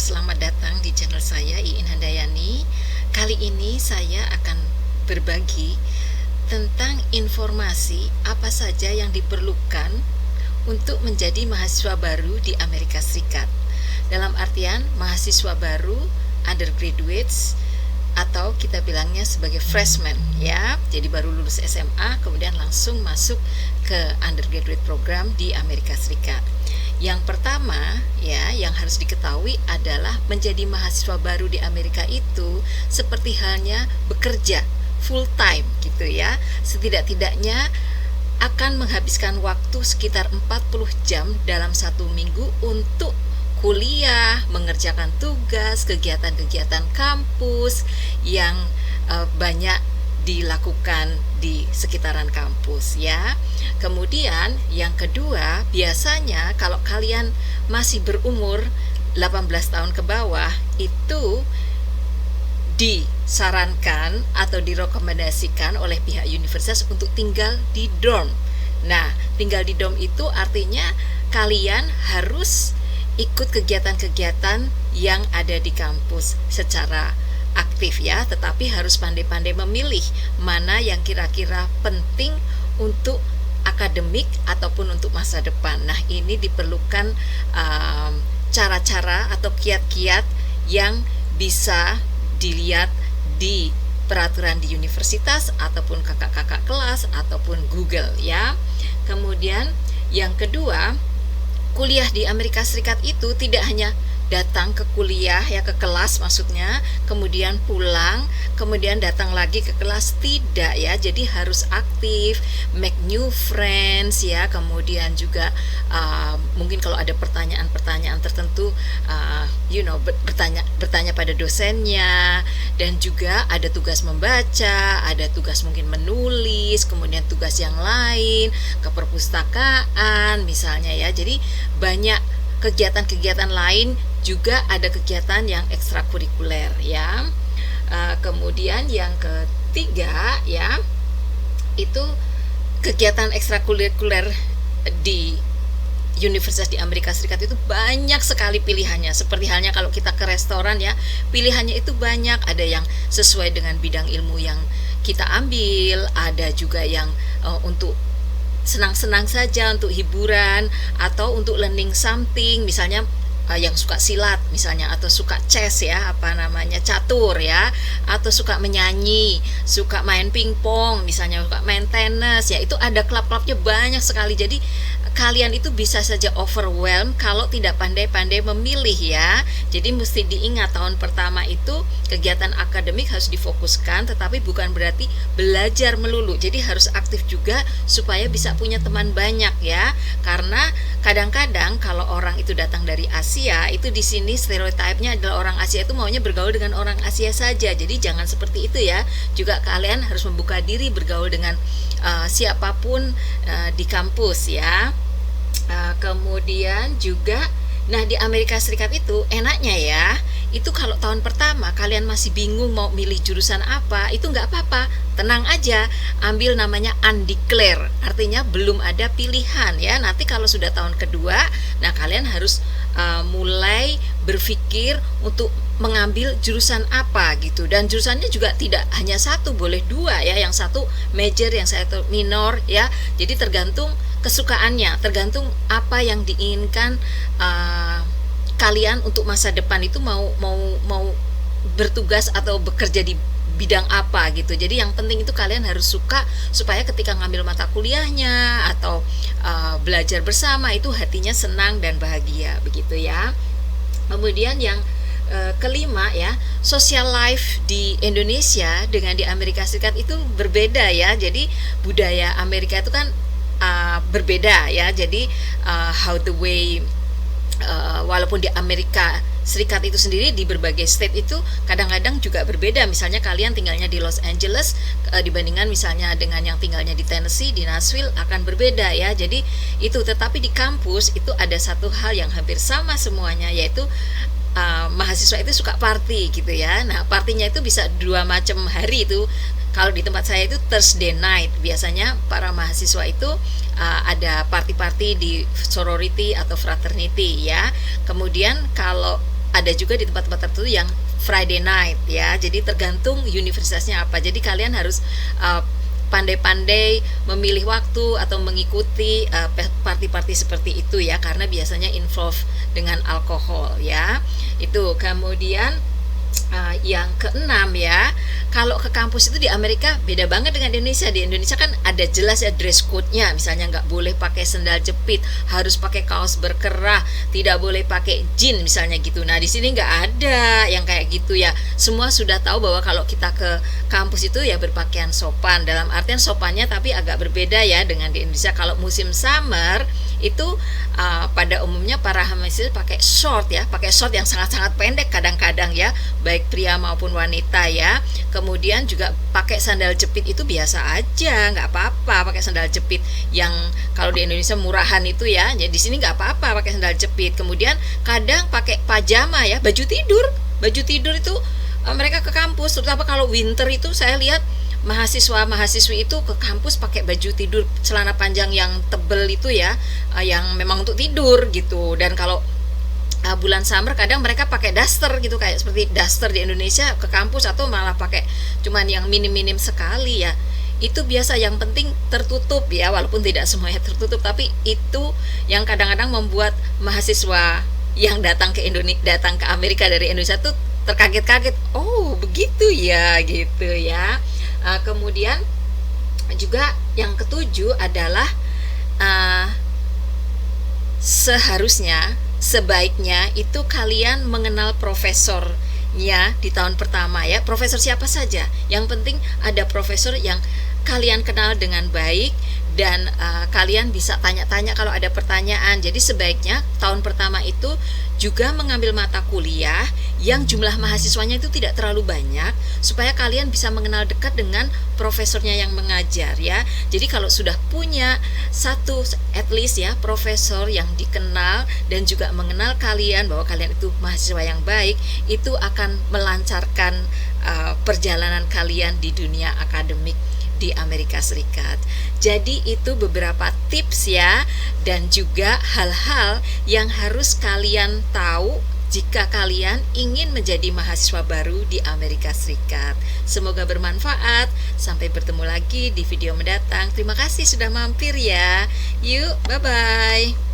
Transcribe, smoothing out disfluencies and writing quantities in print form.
pendengar, selamat datang di channel saya, Iin Handayani. Kali ini saya akan berbagi tentang informasi apa saja yang diperlukan untuk menjadi mahasiswa baru di Amerika Serikat. Dalam artian mahasiswa baru, undergraduates, atau kita bilangnya sebagai freshman ya. Jadi baru lulus SMA kemudian langsung masuk ke undergraduate program di Amerika Serikat. Yang pertama ya, yang harus diketahui adalah menjadi mahasiswa baru di Amerika itu seperti halnya bekerja full time gitu ya. Setidak-tidaknya akan menghabiskan waktu sekitar 40 jam dalam satu minggu untuk kuliah, mengerjakan tugas, kegiatan-kegiatan kampus yang banyak dilakukan di sekitaran kampus ya. Kemudian yang kedua, biasanya kalau kalian masih berumur 18 tahun ke bawah itu disarankan atau direkomendasikan oleh pihak universitas untuk tinggal di dorm. Nah, tinggal di dorm itu artinya kalian harus ikut kegiatan-kegiatan yang ada di kampus secara aktif ya, tetapi harus pandai-pandai memilih mana yang kira-kira penting untuk akademik ataupun untuk masa depan. Nah, ini diperlukan cara-cara atau kiat-kiat yang bisa dilihat di peraturan di universitas ataupun kakak-kakak kelas ataupun Google ya. Kemudian yang kedua, kuliah di Amerika Serikat itu tidak hanya datang ke kuliah ya, ke kelas maksudnya, kemudian pulang, kemudian datang lagi ke kelas, tidak ya. Jadi harus aktif, make new friends ya. Kemudian juga mungkin kalau ada pertanyaan-pertanyaan tertentu bertanya pada dosennya, dan juga ada tugas membaca, ada tugas mungkin menulis, kemudian tugas yang lain ke perpustakaan misalnya ya. Jadi banyak kegiatan-kegiatan lain, juga ada kegiatan yang ekstrakurikuler ya. Kemudian yang ketiga ya, itu kegiatan ekstrakurikuler di universitas di Amerika Serikat itu banyak sekali pilihannya. Seperti halnya kalau kita ke restoran ya, pilihannya itu banyak. Ada yang sesuai dengan bidang ilmu yang kita ambil, ada juga yang untuk senang-senang saja, untuk hiburan, atau untuk learning something, misalnya yang suka silat misalnya, atau suka chess ya, catur ya, atau suka menyanyi, suka main pingpong misalnya, suka main tenis ya. Itu ada klub-klubnya banyak sekali. Jadi kalian itu bisa saja overwhelmed kalau tidak pandai-pandai memilih ya. Jadi mesti diingat, tahun pertama itu kegiatan akademik harus difokuskan, tetapi bukan berarti belajar melulu. Jadi harus aktif juga supaya bisa punya teman banyak ya. Karena kadang-kadang kalau orang itu datang dari Asia, itu di sini stereotipnya adalah orang Asia itu maunya bergaul dengan orang Asia saja. Jadi jangan seperti itu ya. Juga kalian harus membuka diri bergaul dengan siapapun di kampus ya. Kemudian juga, nah di Amerika Serikat itu enaknya ya, itu kalau tahun pertama kalian masih bingung mau milih jurusan apa, itu nggak apa-apa, tenang aja, ambil namanya undeclared, artinya belum ada pilihan ya. Nanti kalau sudah tahun kedua, nah kalian harus mulai berpikir untuk mengambil jurusan apa gitu. Dan jurusannya juga tidak hanya satu, boleh dua ya, yang satu major, yang satu minor ya. Jadi tergantung kesukaannya, tergantung apa yang diinginkan kalian untuk masa depan itu, mau bertugas atau bekerja di bidang apa gitu. Jadi yang penting itu kalian harus suka, supaya ketika ngambil mata kuliahnya atau belajar bersama itu hatinya senang dan bahagia begitu ya. Kemudian yang kelima ya, social life di Indonesia dengan di Amerika Serikat itu berbeda ya. Jadi budaya Amerika itu kan berbeda ya. Jadi how the way walaupun di Amerika Serikat itu sendiri di berbagai state itu kadang-kadang juga berbeda. Misalnya kalian tinggalnya di Los Angeles dibandingkan misalnya dengan yang tinggalnya di Tennessee, di Nashville akan berbeda ya. Jadi itu, tetapi di kampus itu ada satu hal yang hampir sama semuanya, yaitu mahasiswa itu suka party gitu ya. Nah, partinya itu bisa dua macam hari itu. Kalau di tempat saya itu Thursday night, biasanya para mahasiswa itu ada party-party di sorority atau fraternity ya. Kemudian kalau ada juga di tempat-tempat tertentu yang Friday night ya. Jadi tergantung universitasnya apa. Jadi kalian harus pandai-pandai memilih waktu atau mengikuti party-party seperti itu ya, karena biasanya involve dengan alkohol ya. Itu kemudian yang keenam ya, kalau ke kampus itu di Amerika beda banget dengan Indonesia. Di Indonesia kan ada jelas ya dress code-nya, misalnya nggak boleh pakai sendal jepit, harus pakai kaos berkerah, tidak boleh pakai jeans misalnya gitu. Nah di sini nggak ada yang kayak gitu ya. Semua sudah tahu bahwa kalau kita ke kampus itu ya berpakaian sopan, dalam artian sopannya tapi agak berbeda ya dengan di Indonesia. Kalau musim summer itu pada umumnya para mahasiswa pakai short ya, pakai short yang sangat-sangat pendek kadang-kadang ya, baik pria maupun wanita ya. Kemudian juga pakai sandal jepit itu biasa aja, nggak apa-apa pakai sandal jepit yang kalau di Indonesia murahan itu ya. Jadi di sini nggak apa-apa pakai sandal jepit. Kemudian kadang pakai pajama ya, baju tidur itu mereka ke kampus, terutama kalau winter itu saya lihat mahasiswa-mahasiswi itu ke kampus pakai baju tidur celana panjang yang tebel itu ya, yang memang untuk tidur gitu. Dan kalau bulan summer kadang mereka pakai daster gitu, kayak seperti daster di Indonesia ke kampus, atau malah pakai cuman yang minim-minim sekali ya. Itu biasa, yang penting tertutup ya, walaupun tidak semuanya tertutup, tapi itu yang kadang-kadang membuat mahasiswa yang datang ke Amerika dari Indonesia tuh terkaget-kaget, oh begitu ya gitu ya. Kemudian juga yang ketujuh adalah sebaiknya itu kalian mengenal profesornya di tahun pertama ya. Profesor siapa saja, yang penting ada profesor yang kalian kenal dengan baik dan kalian bisa tanya-tanya kalau ada pertanyaan. Jadi sebaiknya tahun pertama itu juga mengambil mata kuliah yang jumlah mahasiswanya itu tidak terlalu banyak, supaya kalian bisa mengenal dekat dengan profesornya yang mengajar ya. Jadi kalau sudah punya satu at least ya profesor yang dikenal dan juga mengenal kalian bahwa kalian itu mahasiswa yang baik, itu akan melancarkan perjalanan kalian di dunia akademik di Amerika Serikat. Jadi itu beberapa tips ya, dan juga hal-hal yang harus kalian tahu jika kalian ingin menjadi mahasiswa baru di Amerika Serikat. Semoga bermanfaat. Sampai bertemu lagi di video mendatang. Terima kasih sudah mampir ya. Yuk, bye-bye.